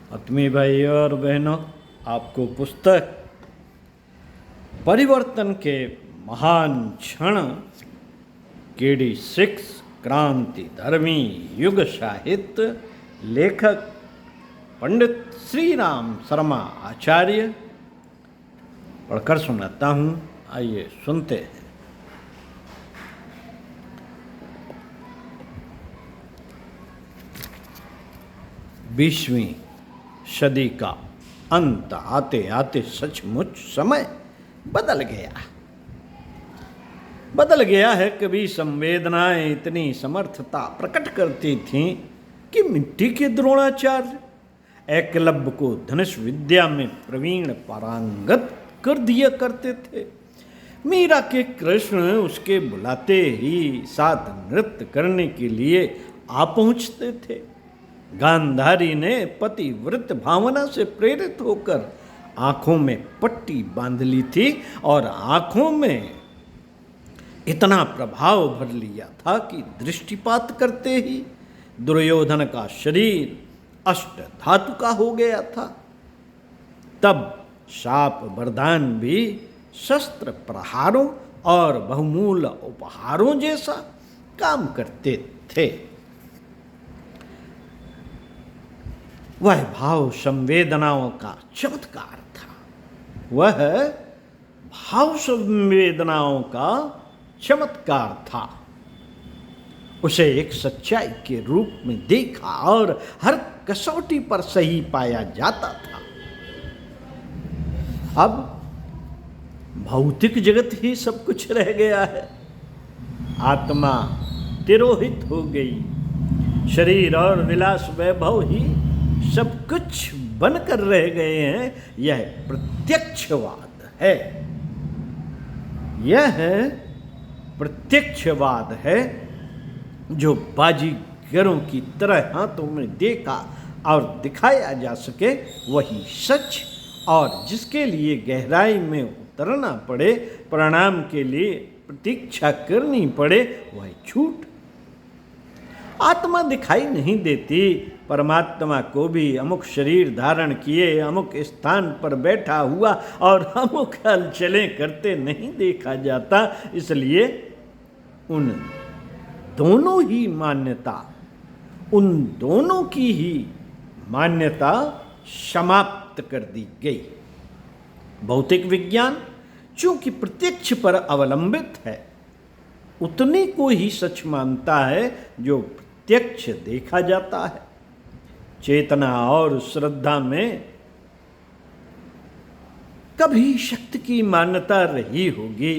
आत्मीय भाई और बहनों, आपको पुस्तक परिवर्तन के महान क्षण केडी 6 क्रांति धर्मी युग साहित्य लेखक पंडित श्री राम शर्मा आचार्य पढ़कर सुनाता हूँ। आइए सुनते हैं। 20वीं सदी का अंत आते आते सचमुच समय बदल गया है। कभी संवेदनाएं इतनी समर्थता प्रकट करती थीं कि मिट्टी के द्रोणाचार्य एकलव्य को धनुष विद्या में प्रवीण पारंगत कर दिया करते थे। मीरा के कृष्ण उसके बुलाते ही साथ नृत्य करने के लिए आ पहुंचते थे। गांधारी ने पतिव्रत भावना से प्रेरित होकर आंखों में पट्टी बांध ली थी और आंखों में इतना प्रभाव भर लिया था कि दृष्टिपात करते ही दुर्योधन का शरीर अष्ट धातु का हो गया था। तब शाप वरदान भी शस्त्र प्रहारों और बहुमूल्य उपहारों जैसा काम करते थे। वह भाव संवेदनाओं का चमत्कार था। वह भाव संवेदनाओं का चमत्कार था। उसे एक सच्चाई के रूप में देखा और हर कसौटी पर सही पाया जाता था। अब भौतिक जगत ही सब कुछ रह गया है। आत्मा तिरोहित हो गई। शरीर और विलास वैभव ही सब कुछ बनकर रह गए हैं। यह प्रत्यक्षवाद है। यह प्रत्यक्षवाद है जो बाजीगरों की तरह हाथों में देखा और दिखाया जा सके वही सच, और जिसके लिए गहराई में उतरना पड़े, परिणाम के लिए प्रतीक्षा करनी पड़े, वह झूठ। आत्मा दिखाई नहीं देती। परमात्मा को भी अमुक शरीर धारण किए अमुक स्थान पर बैठा हुआ और अमुक हलचलें करते नहीं देखा जाता। इसलिए उन दोनों की ही मान्यता समाप्त कर दी गई। भौतिक विज्ञान चूंकि प्रत्यक्ष पर अवलंबित है, उतने को ही सच मानता है जो प्रत्यक्ष देखा जाता है। चेतना और श्रद्धा में कभी शक्ति की मान्यता रही होगी,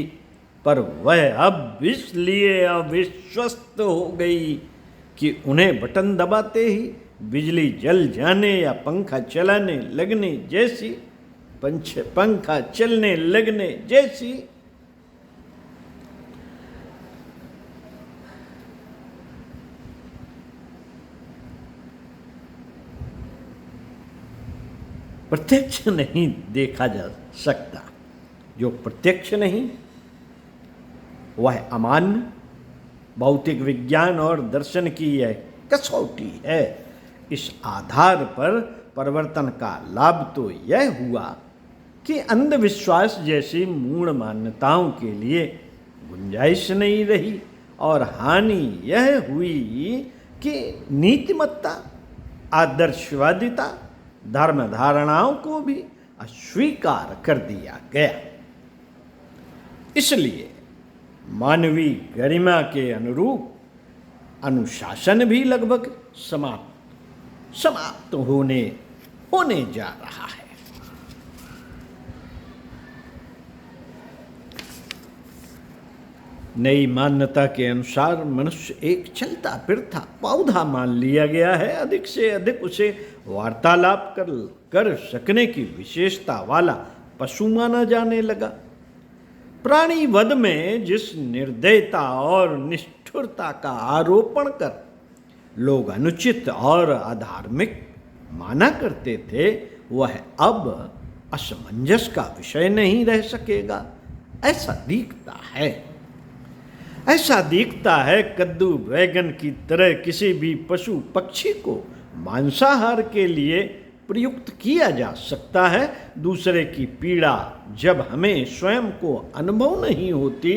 पर वह अब इसलिए अविश्वस्त हो गई कि उन्हें बटन दबाते ही बिजली जल जाने या पंखा चलने लगने जैसी प्रत्यक्ष नहीं देखा जा सकता। जो प्रत्यक्ष नहीं वह अमान्य। भौतिक विज्ञान और दर्शन की यह कसौटी है। इस आधार पर परिवर्तन का लाभ तो यह हुआ कि अंधविश्वास जैसी मूढ़ मान्यताओं के लिए गुंजाइश नहीं रही, और हानि यह हुई कि नीतिमत्ता, आदर्शवादिता, धर्म धारणाओं को भी अस्वीकार कर दिया गया। इसलिए मानवीय गरिमा के अनुरूप अनुशासन भी लगभग समाप्त होने जा रहा है। नई मान्यता के अनुसार मनुष्य एक चलता फिरता पौधा मान लिया गया है। अधिक से अधिक उसे वार्तालाप कर सकने की विशेषता वाला पशु माना जाने लगा। प्राणी वध में जिस निर्दयता और निष्ठुरता का आरोपण कर लोग अनुचित और अधार्मिक माना करते थे, वह अब असमंजस का विषय नहीं रह सकेगा। ऐसा दिखता है कद्दू बैगन की तरह किसी भी पशु पक्षी को मांसाहार के लिए प्रयुक्त किया जा सकता है। दूसरे की पीड़ा जब हमें स्वयं को अनुभव नहीं होती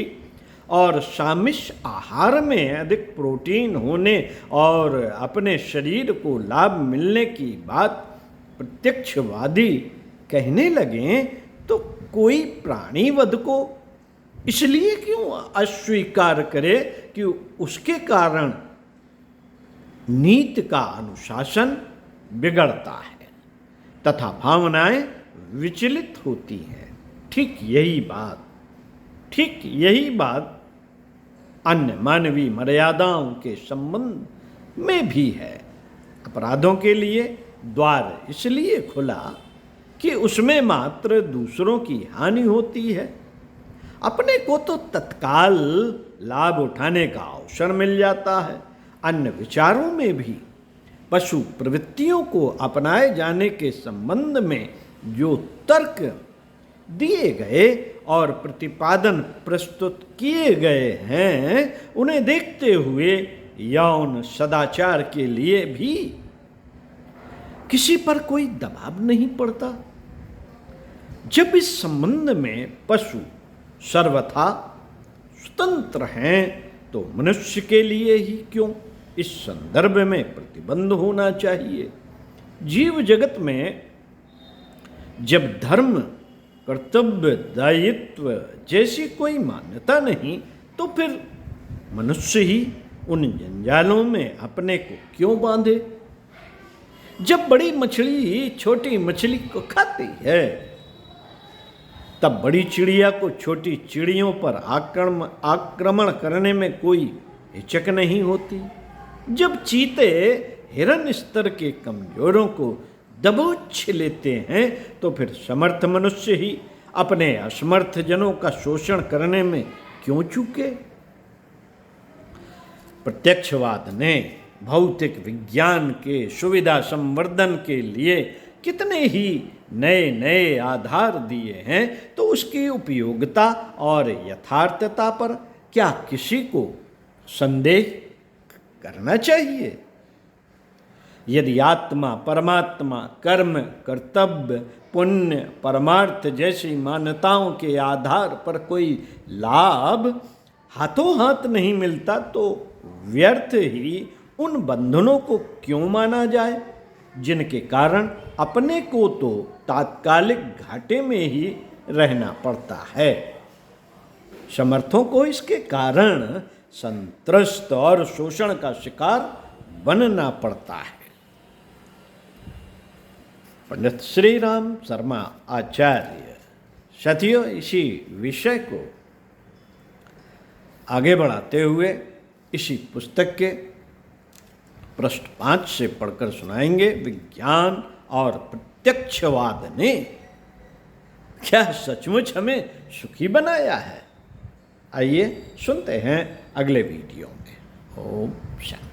और सामिष्ट आहार में अधिक प्रोटीन होने और अपने शरीर को लाभ मिलने की बात प्रत्यक्षवादी कहने लगें तो कोई प्राणीवध को इसलिए क्यों अस्वीकार करे कि उसके कारण नीति का अनुशासन बिगड़ता है तथा भावनाएं विचलित होती हैं। ठीक यही बात अन्य मानवीय मर्यादाओं के संबंध में भी है। अपराधों के लिए द्वार इसलिए खुला कि उसमें मात्र दूसरों की हानि होती है। अपने को तो तत्काल लाभ उठाने का अवसर मिल जाता है। अन्य विचारों में भी पशु प्रवृत्तियों को अपनाए जाने के संबंध में जो तर्क दिए गए और प्रतिपादन प्रस्तुत किए गए हैं, उन्हें देखते हुए यौन सदाचार के लिए भी किसी पर कोई दबाव नहीं पड़ता। जब इस संबंध में पशु सर्वथा स्वतंत्र हैं तो मनुष्य के लिए ही क्यों इस संदर्भ में प्रतिबंध होना चाहिए। जीव जगत में जब धर्म, कर्तव्य, दायित्व जैसी कोई मान्यता नहीं तो फिर मनुष्य ही उन जंजालों में अपने को क्यों बांधे। जब बड़ी मछली छोटी मछली को खाती है तब बड़ी चिड़िया को छोटी चिड़ियों पर आक्रमण करने में कोई हिचक नहीं होती। जब चीते हिरन स्तर के कमजोरों को दबोच लेते हैं तो फिर समर्थ मनुष्य ही अपने असमर्थ जनों का शोषण करने में क्यों चूके। प्रत्यक्षवाद ने भौतिक विज्ञान के सुविधा संवर्धन के लिए कितने ही नए नए आधार दिए हैं, तो उसकी उपयोगिता और यथार्थता पर क्या किसी को संदेह करना चाहिए। यदि आत्मा, परमात्मा, कर्म, कर्तव्य, पुण्य, परमार्थ जैसी मान्यताओं के आधार पर कोई लाभ हाथों हाथ नहीं मिलता तो व्यर्थ ही उन बंधनों को क्यों माना जाए जिनके कारण अपने को तो तात्कालिक घाटे में ही रहना पड़ता है। समर्थों को इसके कारण संत्रस्त और शोषण का शिकार बनना पड़ता है। पंडित श्री राम शर्मा आचार्य साथियों, इसी विषय को आगे बढ़ाते हुए इसी पुस्तक के पृष्ठ 5 से पढ़कर सुनाएंगे। विज्ञान और प्रत्यक्षवाद ने क्या सचमुच हमें सुखी बनाया है? आइए सुनते हैं अगले वीडियो में। ओम शांति।